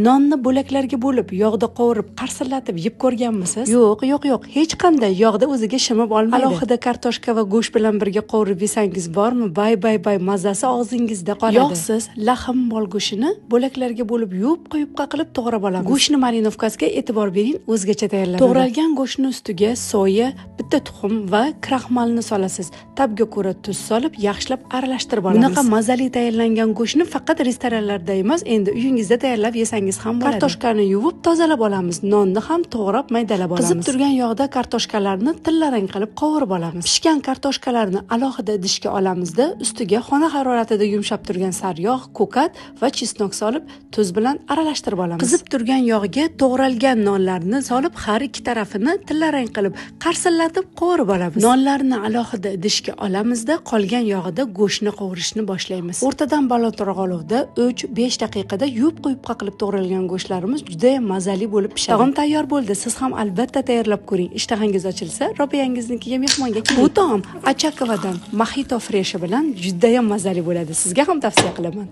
Nonni bo'laklarga bo'lib, yog'da qovurib, qarsillatib yeb ko'rganmisiz? Yo'q. Hech qanday yog'da o'ziga shimib olmaydi. Alohida kartoshka va go'sht bilan birga qovurib yesangiz bormi? Bay, mazasi og'zingizda qoladi. Yog'siz lahm mol go'shtini bo'laklarga bo'lib, yuvib, qo'yib qaqilib to'g'rab olamiz. Go'shtni marinovkasiga e'tibor bering, o'zgacha tayyorlanadi. To'g'ralgan go'shtni ustiga soya, bitta tuxum va kraxmalni solasiz. Tabga ko'ra tuz solib, yaxshilab aralashtirib olamiz. Bunaqa mazali tayyorlangan go'shtni faqat restoranlarda emas, endi uyingizda tayyorlab yesangiz ham bo'ladi. Kartoshkani yuvib, tozalab olamiz. Nonni ham to'g'rab, maydalab olamiz. Qizib turgan yog'da kartoshkalarni tillarang qilib qovurib olamiz. Pishgan kartoshkalarni alohida idishga olamizda, ustiga xona haroratida yumshab turgan sariyog', ko'kat va chesnok solib, tuz bilan aralashtirib olamiz. Qizib turgan yog'ga to'g'ralgan nonlarni solib, har ikki tarafini tillarang qilib, qarsillatib qovurib olamiz. Nonlarni alohida idishga olamizda, qolgan yog'ida go'shtni qovurishni boshlaymiz. O'rtadan balandroq olovda 3-5 daqiqada yuvib qo'yib qaqilib to'g'ralgan go'shtlarimiz juda ham mazali bo'lib pishadi. Taom tayyor bo'ldi. Siz ham albatta tayyorlab ko'ring. Ishtahangiz ochilsa, Robiyangizniki mehmonga keling. Bu taom Achakovadan Mojito freshi bilan juda ham mazali bo'ladi. Sizga ham tavsiya qilaman.